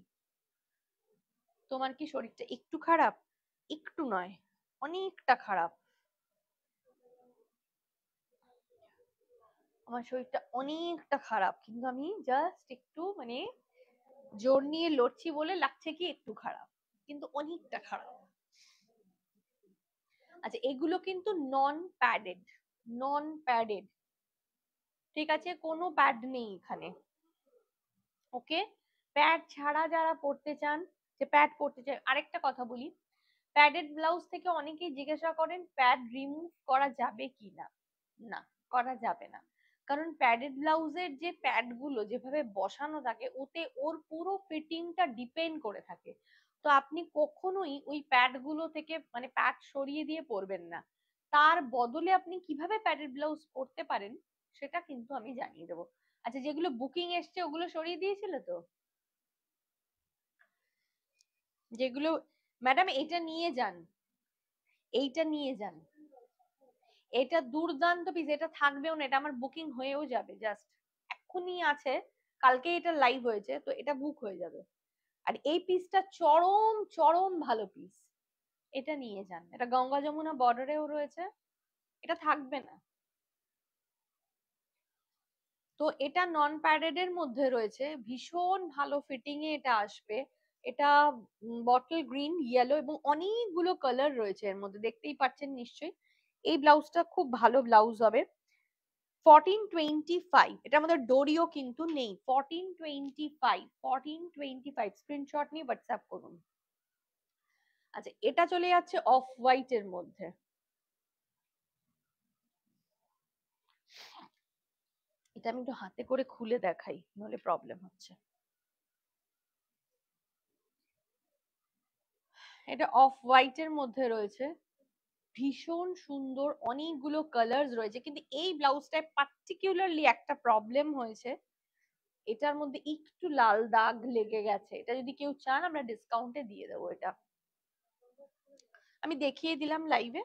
তোমার কি শরীরটা একটু খারাপ? একটু নয়, অনেকটা খারাপ। আমার শরীরটা অনেকটা খারাপ, কিন্তু আমি জাস্ট একটু মানে জোর নিয়ে লড়ছি বলে লাগছে কি একটু খারাপ, কিন্তু অনেকটা খারাপ। আচ্ছা, এগুলো কিন্তু নন প্যাডেড, নন প্যাডেড। ঠিক আছে, কোনো প্যাড নেই এখানে। ওকে, প্যাড ছাড়া যারা পড়তে চান, যে প্যাড পড়তে চান, আরেকটা কথা বলি, প্যাডেড ব্লাউজ থেকে অনেকেই জিজ্ঞাসা করেন প্যাড রিমুভ করা যাবে কি না। না, করা যাবে না। কারণ প্যাডেড ব্লাউজের যে প্যাড গুলো যেভাবে বসানো থাকে, ওতে ওর পুরো ফিটিংটা ডিপেন্ড করে থাকে। তো আপনি কখনোই ওই প্যাড গুলো থেকে মানে প্যাড সরিয়ে দিয়ে পরবেন না। তার বদলে আপনি কিভাবে প্যাডেড ব্লাউজ পরতে পারেন সেটা কিন্তু আমি জানিয়ে দেবো। আচ্ছা, যেগুলো বুকিং এসছে ওগুলো সরিয়ে দিয়েছিল তো? যেগুলো, ম্যাডাম এটা নিয়ে যান, এইটা নিয়ে যান। এটা দুর্দান্ত পিস, এটা থাকবেও না, এটা আমার বুকিং হয়েও যাবে, জাস্ট এক্ষুনি আছে, কালকে এটা লাইভ হয়েছে, তো এটা বুক হয়ে যাবে। আর এই পিসটা চরম চরম ভালো পিস, এটা নিয়ে যান। এটা গঙ্গা যমুনা বর্ডারেও রয়েছে, এটা থাকবে না। তো এটা নন প্যাডেড এর মধ্যে রয়েছে, ভীষণ ভালো ফিটিং এ এটা আসবে। এটা বটল গ্রিন, ইয়েলো এবং অনেকগুলো কালার রয়েছে এর মধ্যে, দেখতেই পাচ্ছেন নিশ্চয়ই। এই ব্লাউজটা খুব ভালো ব্লাউজ হবে। 1425, এটার মধ্যে ডোরিও কিন্তু নেই। 1425 স্ক্রিনশট নিয়ে হোয়াটসঅ্যাপ করুন। আচ্ছা, এটা চলে যাচ্ছে অফ হোয়াইট এর মধ্যে। এটা আমি একটু হাতে করে খুলে দেখাই, নাহলে প্রবলেম হচ্ছে। এটা অফ হোয়াইট এর মধ্যে রয়েছে, ভীষণ সুন্দর, অনেকগুলো কালার্স রয়েছে, কিন্তু এই ব্লাউজটায় পার্টিকুলারলি একটা প্রবলেম হয়েছে, এটার মধ্যে একটু লাল দাগ লেগে গেছে। এটা যদি কেউ চান আমরা ডিসকাউন্টে দিয়ে দেবো। এটা আমি দেখিয়ে দিলাম লাইভে,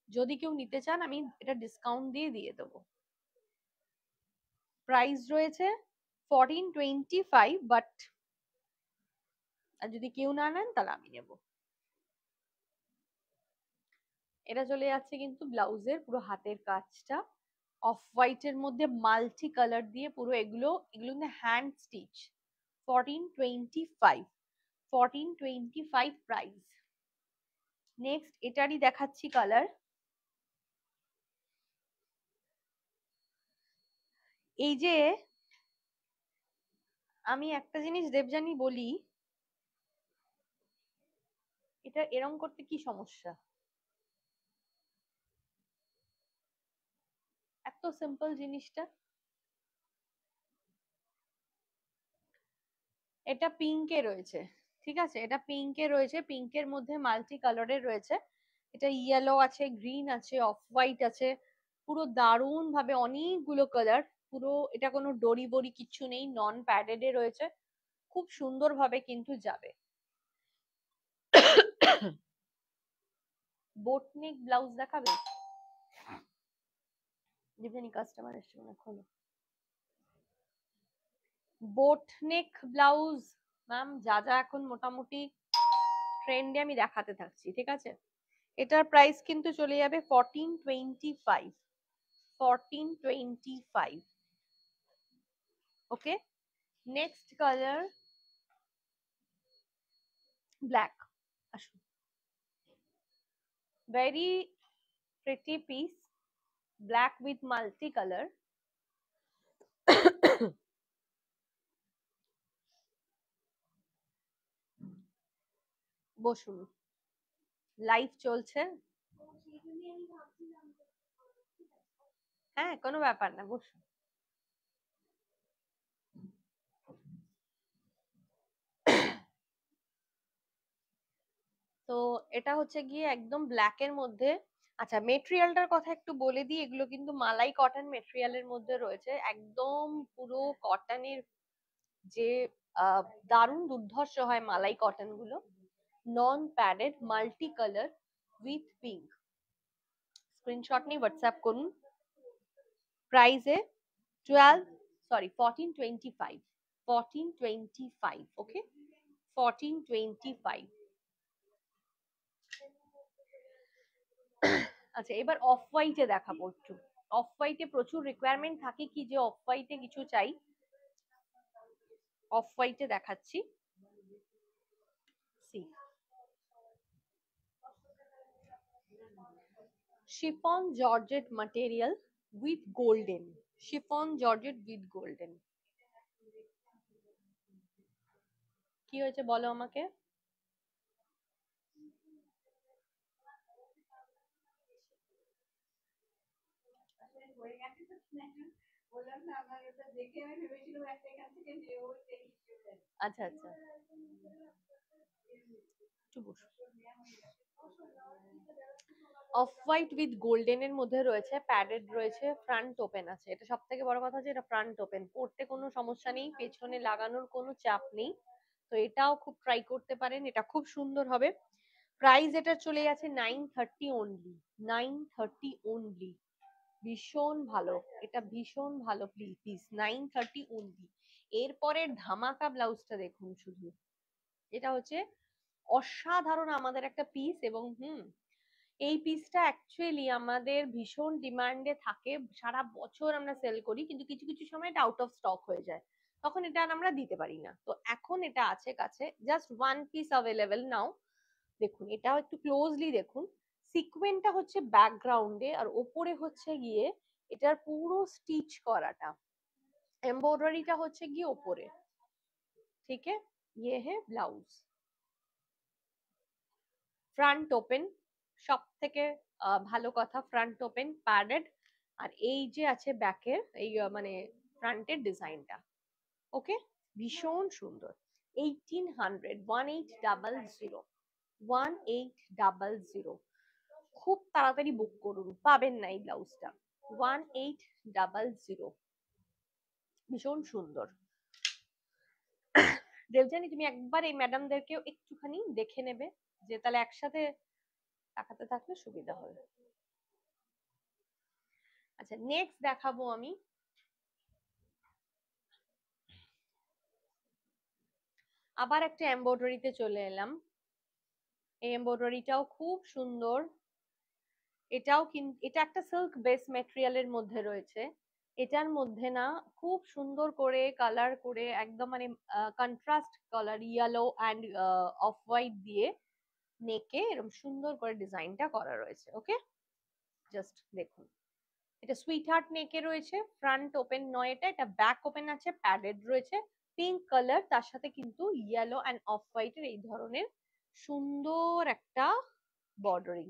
যদি কেউ নিতে চান আমি এটা ডিসকাউন্ট দিয়ে দেবো। প্রাইস রয়েছে 1425, বাট যদি কেউ না নেন তাহলে আমি নেব। এটা চলে যাচ্ছে কিন্তু ব্লাউজের পুরো হাতের কাজটা অফ হোয়াইট এর মধ্যে মাল্টি কালার দিয়ে পুরো, এগুলো কিন্তু হ্যান্ড স্টিচ। 1425 প্রাইস। নেক্সট এটারই দেখাচ্ছি কালার। এই যে আমি একটা জিনিস দেবযানী বলি, এটা এরম করতে কি সমস্যা? এত সিম্পল জিনিসটা। এটা পিঙ্কে রয়েছে, ঠিক আছে, এটা পিঙ্কে রয়েছে, পিঙ্কের মধ্যে মাল্টি কালারের রয়েছে। এটা ইয়েলো আছে, গ্রিন আছে, অফ হোয়াইট আছে, পুরো দারুণ ভাবে অনেকগুলো কালার। পুরো এটা কোনো ডরি বড়ি কিচ্ছু নেই, নন প্যাডেড এ রয়েছে, খুব সুন্দর ভাবে কিন্তু যাবে। বোটনেক ব্লাউজ দেখাবে যেখানে কাস্টমার এসছে, মানে খোলো। বোটনেক ব্লাউজ ম্যাম, যা যা এখন মোটামুটি ট্রেন্ডে আমি দেখাতে থাকছি, ঠিক আছে। এটার প্রাইস কিন্তু চলে যাবে 1425। 1425, ওকে। Next colour black. আসুন, very pretty piece, black with multi colour. বসুন, লাইভ চলছে। হ্যাঁ, কোনো ব্যাপার না, বসুন। তো এটা হচ্ছে গিয়ে একদম ব্ল্যাক এর মধ্যে। আচ্ছা, মেটেরিয়ালটার কথা একটু বলে দিই, এগুলো কিন্তু মালাই কটন মেটেরিয়ালের মধ্যে রয়েছে, একদম পুরো কটনের যে দারুণ দুর্ধর্ষ হয় মালাই কটন গুলো। নন padded, multi colour with pink. Screenshot নিয়ে হোয়াটসঅ্যাপ করুন। প্রাইসে 1425। 1425, ওকে, 1425। আচ্ছা, এবার অফ হোয়াইটে দেখাবো একটু। অফ হোয়াইটে প্রচুর রিকোয়ারমেন্ট থাকে কি যে অফ হোয়াইটে কিছু চাই, অফ হোয়াইটে দেখাচ্ছি। See chiffon georgette material with golden. Chiffon georgette with golden. কি হয়েছে বলো আমাকে। আচ্ছা আচ্ছা, একটু বসো। অফ হোয়াইট উইথ গোল্ডেন এর মধ্যে রয়েছে, প্যাডেড রয়েছে, ফ্রন্ট ওপেন আছে। এটা সব থেকে বড় কথা যে এটা ফ্রন্ট ওপেন, পরতে কোনো সমস্যা নেই, পেছনে লাগানোর কোনো চাপ নেই। তো এটাও খুব ট্রাই করতে পারেন, এটা খুব সুন্দর হবে। প্রাইস এটা চলে গেছে 930 অনলি। 930 অনলি, ভীষণ ভালো, এটা ভীষণ ভালো পিস। 930 অনলি। এরপরের ধামাকা ব্লাউজটা দেখুন শুধু, এটা হচ্ছে অসাধারণ আমাদের একটা পিস। এবং এই পিসটা অ্যাকচুয়ালি আমাদের ভীষণ ডিমান্ডে থাকে, সারা বছর আমরা সেল করি, কিন্তু কিছু কিছু সময় এটা আউট অফ স্টক হয়ে যায়। তখন এটা আর আমরা দিতে পারি না। তো এখন এটা আছে কাছে, জাস্ট ওয়ান পিস অ্যাভেলেবেল নাও। দেখুন এটাও একটু ক্লোজলি দেখুন, সিকোয়েন্সটা হচ্ছে ব্যাকগ্রাউন্ডে আর ওপরে হচ্ছে গিয়ে এটার পুরো স্টিচ করাটা, এমব্রয়ডারিটা হচ্ছে গিয়ে ওপরে। ঠিক আছে, ये है ব্লাউজ। ফ্রন্ট ওপেন, সব থেকে ভালো কথা, ফ্রন্ট ওপেন প্যাডেড। আর এই যে আছে ব্যাকের এই মানে ফ্রন্টের ডিজাইনটা, ওকে, ভীষণ সুন্দর। 1800, 1800, 1800। খুব তাড়াতাড়ি বুক করুন, পাবেন না এই ব্লাউজটা। 1800, ভীষণ সুন্দর। দেবজানি তুমি একবার এই ম্যাডামদেরকেও একটুখানি দেখে নেবে, যে তাহলে একসাথে তাকাতে থাকলে সুবিধা হবে। আচ্ছা নেক্সট দেখাবো আমি আবার একটা এমব্রয়ডারিতে চলে এলাম। এই এমব্রয়ডারিটাও খুব সুন্দর। এটাও কিন্তু এটা একটা সিল্ক বেস ম্যাটেরিয়ালের মধ্যে রয়েছে। এটার মধ্যে না খুব সুন্দর করে কালার করে একদম মানে contrast colour yellow and off white দিয়ে নেকে এরকম সুন্দর করে ডিজাইনটা করা রয়েছে। ওকে, জাস্ট দেখুন, এটা সুইট হার্ট নেকে রয়েছে, ফ্রন্ট ওপেন নয়, এটা ব্যাক ওপেন আছে, প্যাডেড রয়েছে, পিঙ্ক কালার, তার সাথে কিন্তু ইয়েলো অ্যান্ড অফ হোয়াইটের এই ধরনের সুন্দর একটা বর্ডারিং,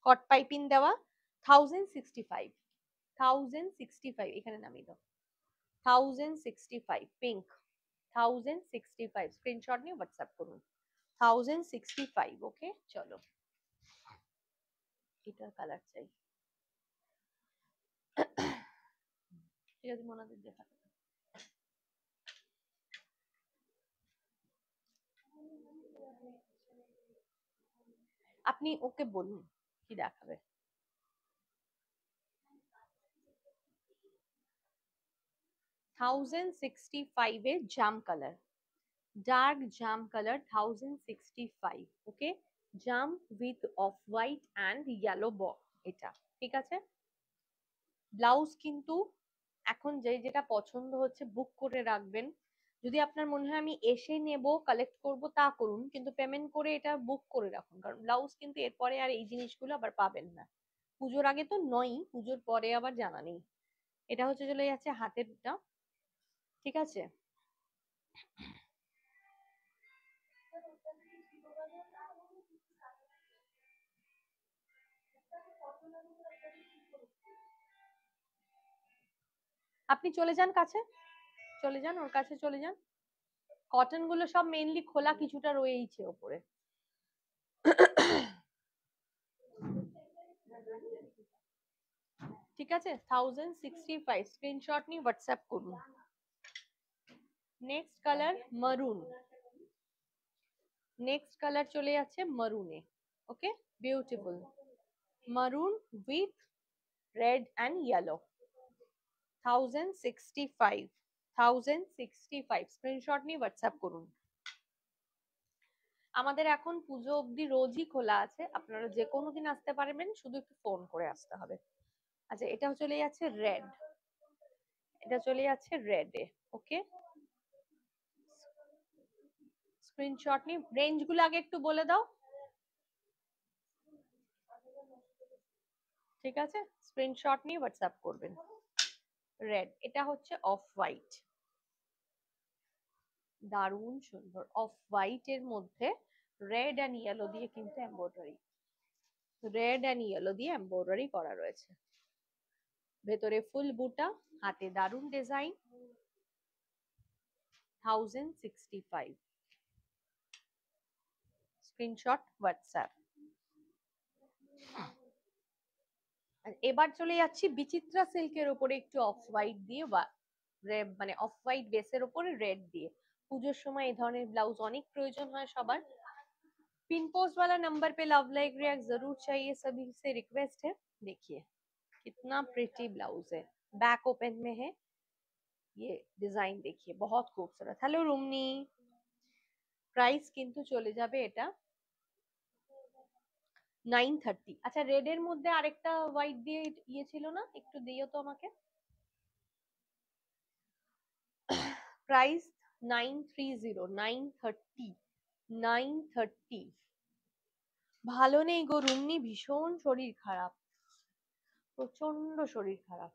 কট পাইপিং দেওয়া। 1065, 1065, এখানে নামিয়ে দাও। 1065 পিঙ্ক, 1065 স্ক্রিনশট নিয়ে হোয়াটসঅ্যাপ করুন। 1065, ওকে চলো এটার কালার চাই। ঠিক আছে মোনাদের দেখা, আপনি ওকে বলুন কি দেখাবে। 1065 এ জাম কালার, ডার্ক জাম কালার, 1065, ওকে, জাম with off white and yellow এটা ঠিক আছে। ব্লাউজ কিন্তু এখন যে যেটা পছন্দ হচ্ছে বুক করে রাখবেন। যদি আপনার মনে হয় আমি এসে নেব কালেক্ট করব, তা করুন, কিন্তু পেমেন্ট করে এটা বুক করে রাখুন, কারণ ব্লাউজ কিন্তু এরপরে আর এই জিনিসগুলো আবার পাবেন না। পুজোর আগে তো নয়, পুজোর পরে আবার জানা নেই। এটা হচ্ছে চলে যাচ্ছে হাতেরটা, ঠিক আছে। আপনি চলে যান কাছে, চলে যান ওর কাছে, চলে যান। কটন গুলো সব মেইনলি খোলা, কিছুটা রয়েইছে ওপরে। ঠিক আছে, 1065 স্ক্রিনশট নিয়ে হোয়াটসঅ্যাপ করুন। নেক্সট কালার মারুন, নেক্সট কালার চলে যাচ্ছে মারুনে, ওকে, বিউটিফুল মারুন with red and yellow. 1065, 1065 screenshot নিয়ে হোয়াটসঅ্যাপ করুন। আমাদের এখন পুজো অবধি রোজই খোলা আছে, আপনারা যে কোনো দিন আসতে পারবেন, শুধু একটু ফোন করে আসতে হবে। আচ্ছা এটা চলে যাচ্ছে রেড, এটা চলে যাচ্ছে রেডে, ওকে, স্ক্রিনশট নিয়ে রেঞ্জ গুলো আগে একটু বলে দাও। ঠিক আছে, স্ক্রিনশট নিয়ে হোয়াটসঅ্যাপ করবেন। রেড, এটা হচ্ছে অফ হোয়াইট, দারুণ সুন্দর অফ হোয়াইট এর মধ্যে রেড অ্যান্ড ইয়েলো দিয়ে কিন্তু এমব্রয়ডারি, রেড অ্যান্ড ইয়েলো দিয়ে এমব্রয়ডারি করা রয়েছে, ভেতরে ফুল বুটা, হাতে দারুণ ডিজাইন। 1065 screenshot WhatsApp. এবার চলে যাচ্ছি বিচিত্রা সিল্কের উপরে একটু অফ হোয়াইট দিয়ে, মানে অফ হোয়াইট বেসের উপরে রেড দিয়ে। পুজোর সময় এই ধরনের ব্লাউজ অনেক প্রয়োজন হয় সবার। पिन पोस्ट वाला नंबर पे लव लाइक रिएक्ट जरूर चाहिए, सभी से रिक्वेस्ट है। देखिए कितना प्रिटी ब्लाउज है, बैक ओपन में है, ये डिजाइन देखिए बहुत खूबसूरत। हेलो रुमनी, প্রাইস কিন্তু চলে যাবে এটা 930। আচ্ছা রেড এর মধ্যে আরেকটা হোয়াইট দিয়ে ইয়ে ছিল না, একটু দিও তো আমাকে। প্রাইস 930, 930। ভালো নেই গো রুমনি, ভীষণ শরীর খারাপ, প্রচন্ড শরীর খারাপ।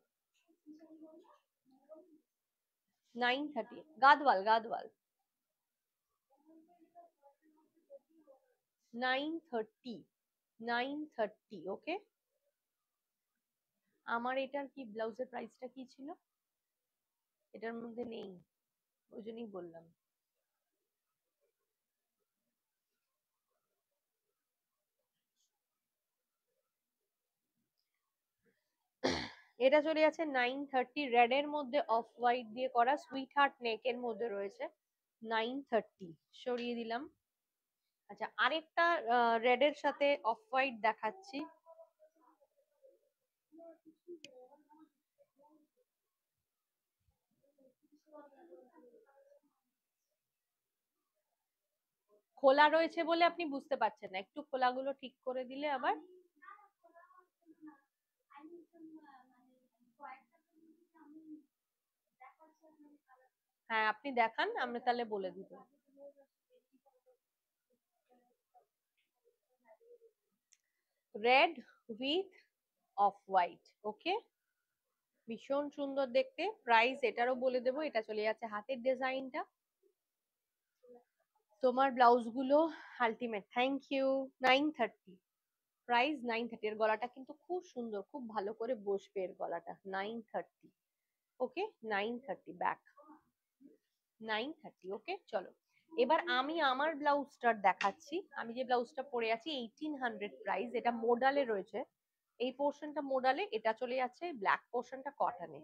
930 গাদওয়াল, গাদওয়াল 930, 930। ওকে, আমার এটার কি ব্লাউজের প্রাইসটা কি ছিল, এটার মধ্যে নেই, ওই জন্যই বললাম। এটা চলে যাচ্ছে 930, রেড এর মধ্যে অফ হোয়াইট দিয়ে করা, সুইট হার্ট নেক এর মধ্যে রয়েছে, 930 সরিয়ে দিলাম। আচ্ছা, আরেকটা রেড এর সাথে অফ হোয়াইট দেখাচ্ছি। খোলা রয়েছে বলে আপনি বুঝতে পারছেন না, একটু খোলাগুলো ঠিক করে দিলে আবার। হ্যাঁ আপনি দেখান, আমরা তাহলে বলে দিব। রেড উইথ অফ হোয়াইট, ওকে, ভীষণ সুন্দর দেখতে। প্রাইস এটারও বলে দেবো, এটা চলে যাচ্ছে হাতের ডিজাইনটা। তোমার ব্লাউজ গুলো আলটিমেট, থ্যাংক ইউ। 930 প্রাইস, 930। এর গলাটা কিন্তু খুব সুন্দর, খুব ভালো করে বসবে এর গলাটা। 930, ওকে, 930 ব্যাক, 930। ওকে চলো, এবার আমি আমার ব্লাউজটার দেখাচ্ছি। আমি যে ব্লাউজটা পরে আছি 1800 প্রাইস, এটা মোডালে রয়েছে, এই পোর্শনটা মোডালে, এটা চলে যাচ্ছে ব্ল্যাক পোর্শনটা কটনে।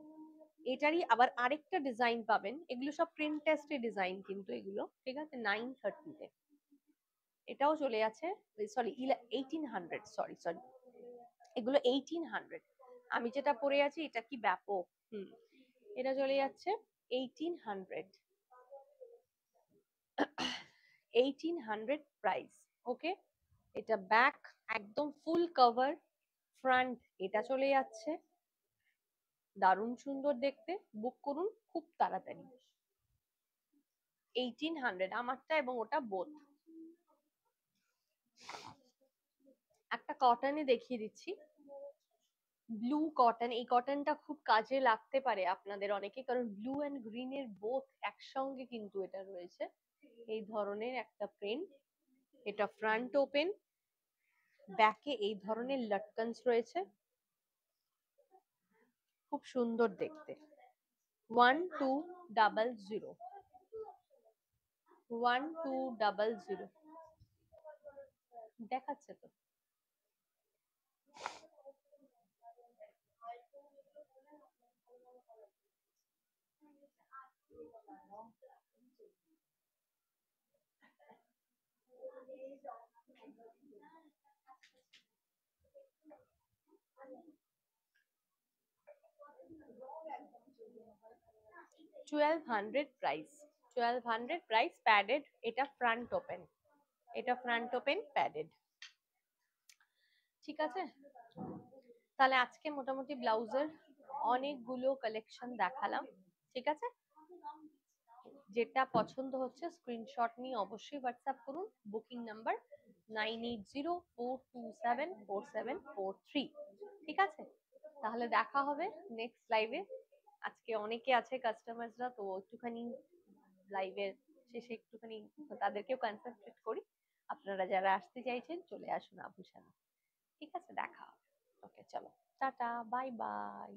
এটারই আবার আরেকটা ডিজাইন পাবেন, এগুলো সব প্রিন্ট টেস্টের ডিজাইন কিন্তু এগুলো, ঠিক আছে, 930 তে এটাও চলে যাচ্ছে। সরি 1800, সরি সরি, এগুলো 1800। আমি যেটা পরে আছি এটা কি ব্যাপক, এটা চলে যাচ্ছে 1800, 1800 প্রাইস। ওকে, এটা ব্যাক একদম ফুল কভার, ফ্রন্ট এটা চলে যাচ্ছে, দারুণ সুন্দর দেখতে, বুক করুন খুব তাড়াতাড়ি। 1800 আমারটা এবং ওটা বোথ। একটা কটনে দেখিয়ে দিচ্ছি, ব্লু কটন। এই কটনটা খুব কাজে লাগতে পারে আপনাদের অনেকে, কারণ ব্লু এন্ড গ্রিন এর বোথ একসঙ্গে কিন্তু এটা রয়েছে, এই ধরনের একটা প্রিন্ট। এটা ফ্রন্ট ওপেন, ব্যাকে এই ধরনের লটকনস রয়েছে, খুব সুন্দর দেখতে। 1200, 1200 দেখাচ্ছে তো। Twelve hundred price, 1200 price, padded, এটা ফ্রন্ট ওপেন, এটা ফ্রন্ট ওপেন প্যাডেড। ঠিক আছে, তাহলে আজকে মোটামুটি ব্লাউজের অনেকগুলো কালেকশন দেখালাম, ঠিক আছে। যেটা পছন্দ হচ্ছে স্ক্রিনশট নিয়ে অবশ্যই হোয়াটসঅ্যাপ করুন, বুকিং নাম্বার 9804274743। ঠিক আছে, তাহলে দেখা হবে নেক্সট লাইভে। আজকে অনেকে আছে কাস্টমারসরা, তো একটুখানি লাইভের শেষে একটুখানি তাদেরকেও কনসেন্ট্রেট করি। আপনারা যারা আসতে চাইছেন চলে আসুন আভূষণে। ঠিক আছে, দেখা হবে। ওকে চলো, টাটা, বাই বাই।